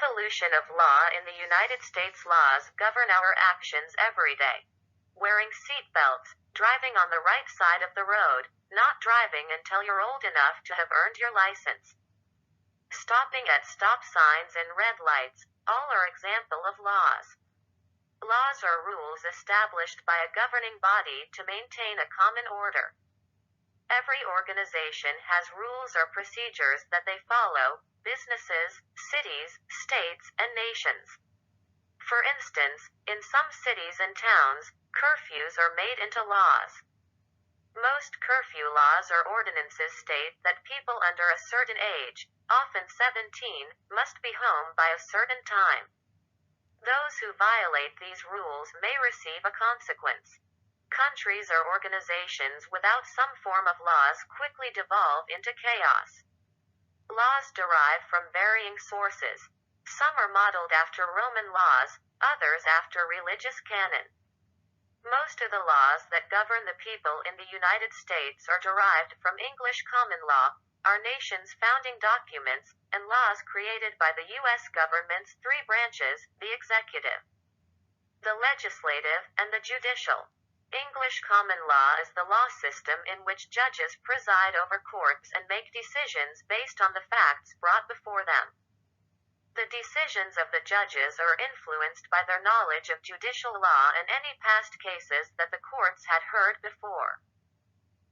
Evolution of law in the United States. Laws govern our actions every day. Wearing seat belts, driving on the right side of the road, not driving until you're old enough to have earned your license. Stopping at stop signs and red lights, all are example of laws. Laws are rules established by a governing body to maintain a common order. Every organization has rules or procedures that they follow, businesses, cities, states, and nations. For instance, in some cities and towns, curfews are made into laws. Most curfew laws or ordinances state that people under a certain age, often 17, must be home by a certain time. Those who violate these rules may receive a consequence. Countries or organizations without some form of laws quickly devolve into chaos. Laws derive from varying sources. Some are modeled after Roman laws, others after religious canon. Most of the laws that govern the people in the United States are derived from English common law, our nation's founding documents, and laws created by the U.S. government's three branches, the executive, the legislative, and the judicial. English common law is the law system in which judges preside over courts and make decisions based on the facts brought before them. The decisions of the judges are influenced by their knowledge of judicial law and any past cases that the courts had heard before.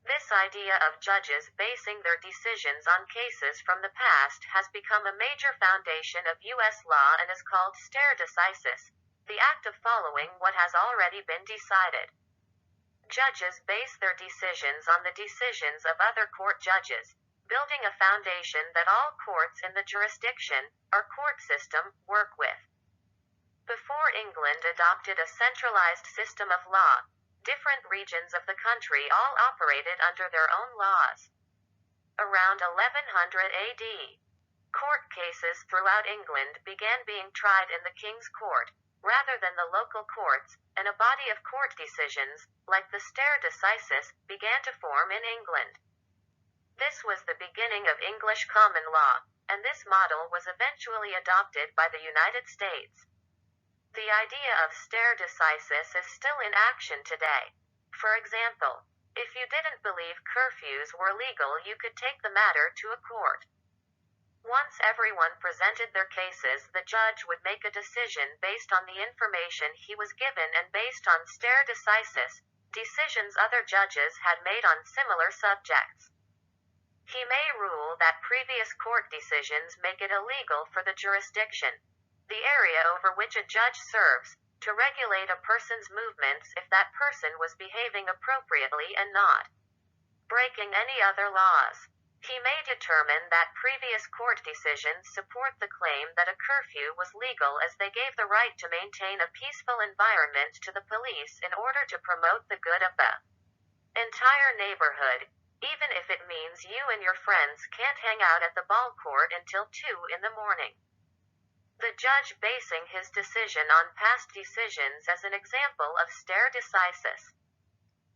This idea of judges basing their decisions on cases from the past has become a major foundation of U.S. law and is called stare decisis, the act of following what has already been decided. Judges base their decisions on the decisions of other court judges, building a foundation that all courts in the jurisdiction, or court system, work with. Before England adopted a centralized system of law, different regions of the country all operated under their own laws. Around 1100 AD, court cases throughout England began being tried in the King's Court, rather than the local courts, and a body of court decisions, like the stare decisis, began to form in England. This was the beginning of English common law, and this model was eventually adopted by the United States. The idea of stare decisis is still in action today. For example, if you didn't believe curfews were legal, you could take the matter to a court. Once everyone presented their cases, the judge would make a decision based on the information he was given and based on stare decisis, decisions other judges had made on similar subjects. He may rule that previous court decisions make it illegal for the jurisdiction, the area over which a judge serves, to regulate a person's movements if that person was behaving appropriately and not breaking any other laws. He may determine that previous court decisions support the claim that a curfew was legal as they gave the right to maintain a peaceful environment to the police in order to promote the good of the entire neighborhood, even if it means you and your friends can't hang out at the ball court until 2 in the morning. The judge basing his decision on past decisions as an example of stare decisis.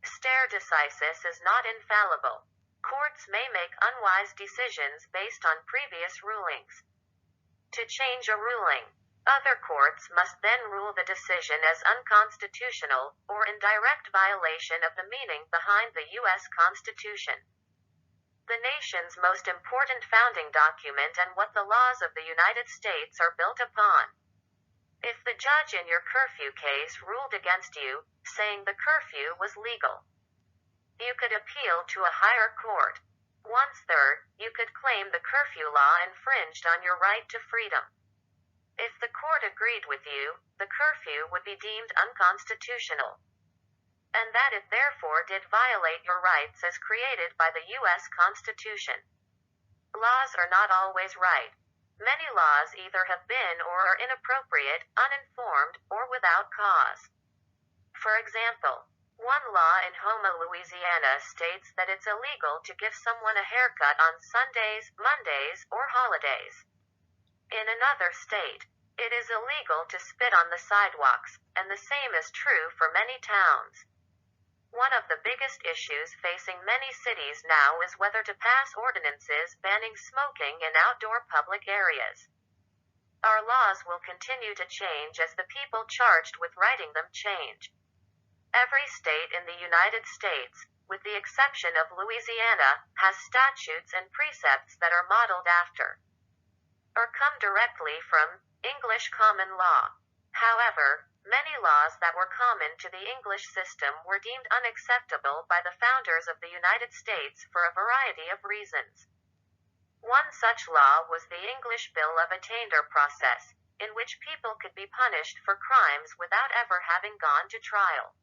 Stare decisis is not infallible. Courts may make unwise decisions based on previous rulings. To change a ruling, other courts must then rule the decision as unconstitutional, or in direct violation of the meaning behind the U.S. Constitution, the nation's most important founding document and what the laws of the United States are built upon. If the judge in your curfew case ruled against you, saying the curfew was legal, you could appeal to a higher court. Once there, you could claim the curfew law infringed on your right to freedom. If the court agreed with you, the curfew would be deemed unconstitutional, and that it therefore did violate your rights as created by the U.S. Constitution. Laws are not always right. Many laws either have been or are inappropriate, uninformed, or without cause. For example, one law in Houma, Louisiana states that it's illegal to give someone a haircut on Sundays, Mondays, or holidays. In another state, it is illegal to spit on the sidewalks, and the same is true for many towns. One of the biggest issues facing many cities now is whether to pass ordinances banning smoking in outdoor public areas. Our laws will continue to change as the people charged with writing them change. Every state in the United States, with the exception of Louisiana, has statutes and precepts that are modeled after or come directly from English common law. However, many laws that were common to the English system were deemed unacceptable by the founders of the United States for a variety of reasons. One such law was the English Bill of Attainder process, in which people could be punished for crimes without ever having gone to trial.